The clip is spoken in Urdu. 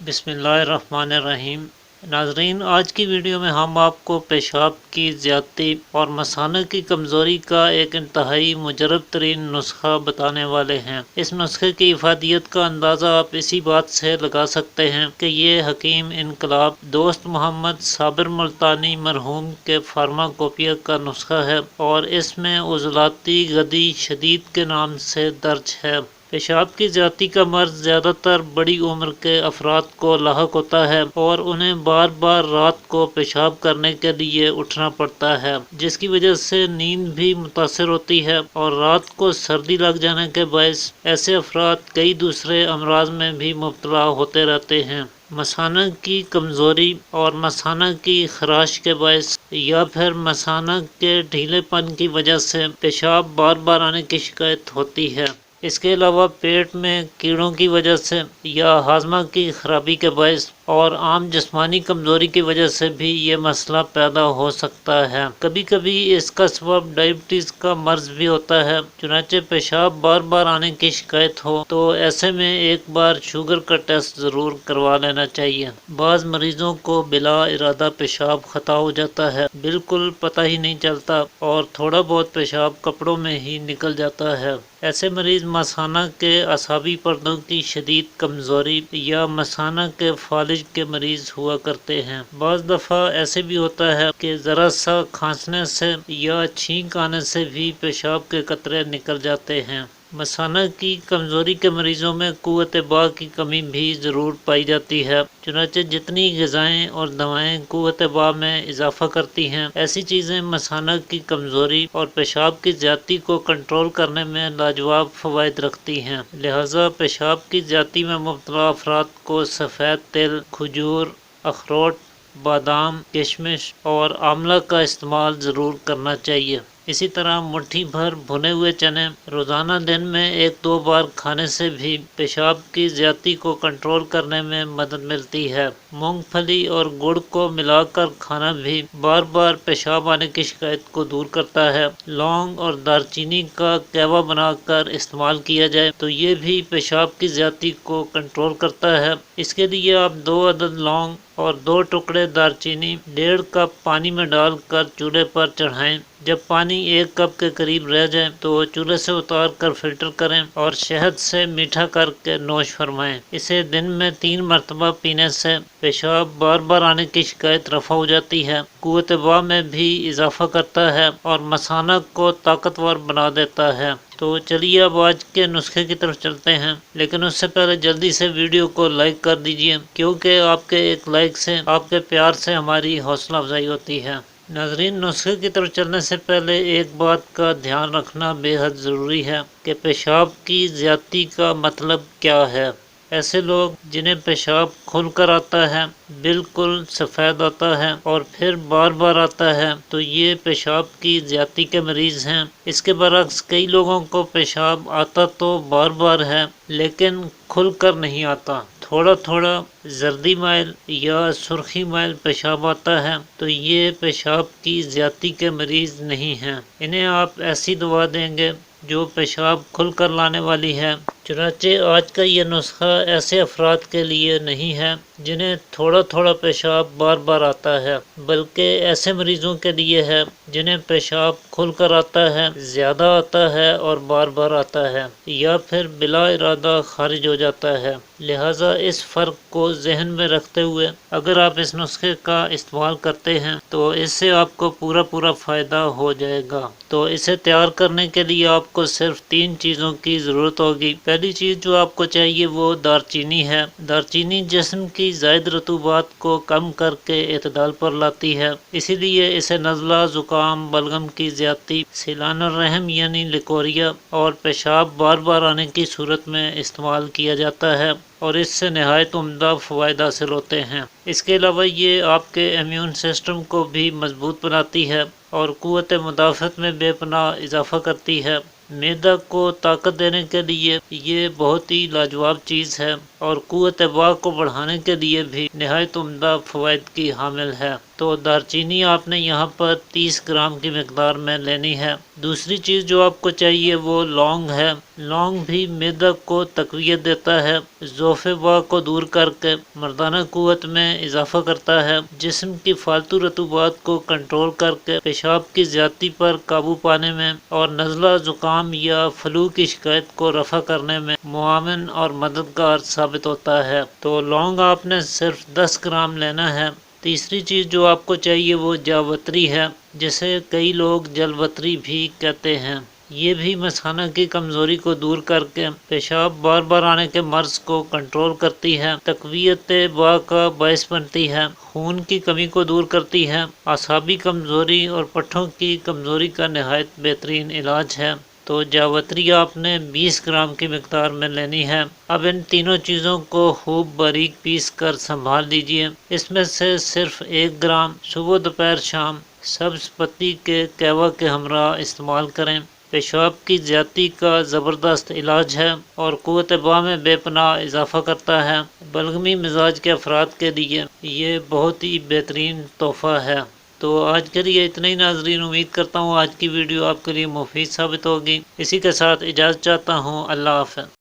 بسم اللہ الرحمن الرحیم۔ ناظرین، آج کی ویڈیو میں ہم آپ کو پیشاب کی زیادتی اور مثانہ کی کمزوری کا ایک انتہائی مجرب ترین نسخہ بتانے والے ہیں۔ اس نسخے کی افادیت کا اندازہ آپ اسی بات سے لگا سکتے ہیں کہ یہ حکیم انقلاب دوست محمد صابر ملتانی مرحوم کے فارماکوپیا کا نسخہ ہے اور اس میں عضلاتی غدی شدید کے نام سے درج ہے۔ پیشاب کی زیادتی کا مرض زیادہ تر بڑی عمر کے افراد کو لاحق ہوتا ہے اور انہیں بار بار رات کو پیشاب کرنے کے لیے اٹھنا پڑتا ہے، جس کی وجہ سے نیند بھی متاثر ہوتی ہے اور رات کو سردی لگ جانے کے باعث ایسے افراد کئی دوسرے امراض میں بھی مبتلا ہوتے رہتے ہیں۔ مثانہ کی کمزوری اور مثانہ کی خراش کے باعث یا پھر مثانہ کے ڈھیلے پن کی وجہ سے پیشاب بار بار آنے کی شکایت ہوتی ہے۔ اس کے علاوہ پیٹ میں کیڑوں کی وجہ سے یا ہاضمہ کی خرابی کے باعث اور عام جسمانی کمزوری کی وجہ سے بھی یہ مسئلہ پیدا ہو سکتا ہے۔ کبھی کبھی اس کا سبب ڈائبٹیز کا مرض بھی ہوتا ہے۔ چنانچہ پیشاب بار بار آنے کی شکایت ہو تو ایسے میں ایک بار شوگر کا ٹیسٹ ضرور کروا لینا چاہیے۔ بعض مریضوں کو بلا ارادہ پیشاب خطا ہو جاتا ہے، بالکل پتہ ہی نہیں چلتا اور تھوڑا بہت پیشاب کپڑوں میں ہی نکل جاتا ہے۔ ایسے مریض مثانہ کے اعصابی پردوں کی شدید کمزوری یا مثانہ کے فالج کے مریض ہوا کرتے ہیں۔ بعض دفعہ ایسے بھی ہوتا ہے کہ ذرا سا کھانسنے سے یا چھینک آنے سے بھی پیشاب کے قطرے نکل جاتے ہیں۔ مثانہ کی کمزوری کے مریضوں میں قوت باء کی کمی بھی ضرور پائی جاتی ہے، چنانچہ جتنی غذائیں اور دوائیں قوت باء میں اضافہ کرتی ہیں، ایسی چیزیں مثانہ کی کمزوری اور پیشاب کی زیادتی کو کنٹرول کرنے میں لاجواب فوائد رکھتی ہیں۔ لہٰذا پیشاب کی زیادتی میں مبتلا افراد کو سفید تل، کھجور، اخروٹ، بادام، کشمش اور آملہ کا استعمال ضرور کرنا چاہیے۔ اسی طرح مٹھی بھر بھنے ہوئے چنے روزانہ دن میں 1-2 بار کھانے سے بھی پیشاب کی زیادتی کو کنٹرول کرنے میں مدد ملتی ہے۔ مونگ پھلی اور گڑ کو ملا کر کھانا بھی بار بار پیشاب آنے کی شکایت کو دور کرتا ہے۔ لونگ اور دار چینی کا قہوہ بنا کر استعمال کیا جائے تو یہ بھی پیشاب کی زیادتی کو کنٹرول کرتا ہے۔ اس کے لیے آپ 2 عدد لونگ اور 2 ٹکڑے دار چینی 1.5 کپ پانی میں ڈال کر چولہے پر چڑھائیں۔ جب پانی 1 کپ کے قریب رہ جائے تو چولہے سے اتار کر فلٹر کریں اور شہد سے میٹھا کر کے نوش فرمائیں۔ اسے دن میں 3 مرتبہ پینے سے پیشاب بار بار آنے کی شکایت رفع ہو جاتی ہے، قوت باء میں بھی اضافہ کرتا ہے اور مثانہ کو طاقتور بنا دیتا ہے۔ تو چلیے اب آج کے نسخے کی طرف چلتے ہیں، لیکن اس سے پہلے جلدی سے ویڈیو کو لائک کر دیجئے، کیونکہ آپ کے ایک لائک سے، آپ کے پیار سے ہماری حوصلہ افزائی ہوتی ہے۔ ناظرین، نسخے کی طرف چلنے سے پہلے ایک بات کا دھیان رکھنا بے حد ضروری ہے کہ پیشاب کی زیادتی کا مطلب کیا ہے۔ ایسے لوگ جنہیں پیشاب کھل کر آتا ہے، بالکل سفید آتا ہے اور پھر بار بار آتا ہے، تو یہ پیشاب کی زیادتی کے مریض ہیں۔ اس کے برعکس کئی لوگوں کو پیشاب آتا تو بار بار ہے، لیکن کھل کر نہیں آتا۔ تھوڑا تھوڑا زردی مائل یا سرخی مائل پیشاب آتا ہے تو یہ پیشاب کی زیادتی کے مریض نہیں ہیں۔ انہیں آپ ایسی دوا دیں گے جو پیشاب کھل کر لانے والی ہے۔ چنانچہ آج کا یہ نسخہ ایسے افراد کے لیے نہیں ہے جنہیں تھوڑا تھوڑا پیشاب بار بار آتا ہے، بلکہ ایسے مریضوں کے لیے ہے جنہیں پیشاب کھل کر آتا ہے، زیادہ آتا ہے اور بار بار آتا ہے، یا پھر بلا ارادہ خارج ہو جاتا ہے۔ لہٰذا اس فرق کو ذہن میں رکھتے ہوئے اگر آپ اس نسخے کا استعمال کرتے ہیں تو اس سے آپ کو پورا فائدہ ہو جائے گا۔ تو اسے تیار کرنے کے لیے آپ کو صرف 3 چیزوں کی ضرورت ہوگی۔ پہلی چیز جو آپ کو چاہیے وہ دار چینی ہے۔ دار چینی جسم کی زائد رطوبات کو کم کر کے اعتدال پر لاتی ہے، اسی لیے اسے نزلہ، زکام، بلغم کی زیادتی، سیلان الرحم یعنی لیکوریا اور پیشاب بار بار آنے کی صورت میں استعمال کیا جاتا ہے اور اس سے نہایت عمدہ فوائد حاصل ہوتے ہیں۔ اس کے علاوہ یہ آپ کے امیون سسٹم کو بھی مضبوط بناتی ہے اور قوت مدافعت میں بے پناہ اضافہ کرتی ہے۔ معدہ کو طاقت دینے کے لیے یہ بہت ہی لاجواب چیز ہے۔ اور قوت با کو بڑھانے کے لیے بھی نہایت عمدہ فوائد کی حامل ہے۔ تو دارچینی آپ نے یہاں پر 30 گرام کی مقدار میں لینی ہے۔ دوسری چیز جو آپ کو چاہیے وہ لونگ ہے۔ لونگ بھی معدہ کو تقویت دیتا ہے، ضعف با کو دور کر کے مردانہ قوت میں اضافہ کرتا ہے، جسم کی فالتو رطوبات کو کنٹرول کر کے پیشاب کی زیادتی پر قابو پانے میں اور نزلہ، زکام یا فلو کی شکایت کو رفع کرنے میں معاون اور مددگار ثابت ہوتا ہے۔ تو لونگ آپ نے صرف 10 گرام لینا ہے۔ تیسری چیز جو آپ کو چاہیے وہ جاوتری ہے، جسے کئی لوگ جل وتری بھی کہتے ہیں۔ یہ بھی مثانہ کی کمزوری کو دور کر کے پیشاب بار بار آنے کے مرض کو کنٹرول کرتی ہے، تقویت با کا باعث بنتی ہے، خون کی کمی کو دور کرتی ہے، اعصابی کمزوری اور پٹھوں کی کمزوری کا نہایت بہترین علاج ہے۔ تو جاوتری آپ نے 20 گرام کی مقدار میں لینی ہے۔ اب ان تینوں چیزوں کو خوب باریک پیس کر سنبھال دیجئے۔ اس میں سے صرف 1 گرام صبح، دوپہر، شام سبز پتی کے قہوہ کے ہمراہ استعمال کریں۔ پیشاب کی زیادتی کا زبردست علاج ہے اور قوت با میں بے پناہ اضافہ کرتا ہے۔ بلغمی مزاج کے افراد کے لیے یہ بہت ہی بہترین تحفہ ہے۔ تو آج کے لیے اتنا ہی ناظرین، امید کرتا ہوں آج کی ویڈیو آپ کے لیے مفید ثابت ہوگی۔ اسی کے ساتھ اجازت چاہتا ہوں، اللہ حافظ۔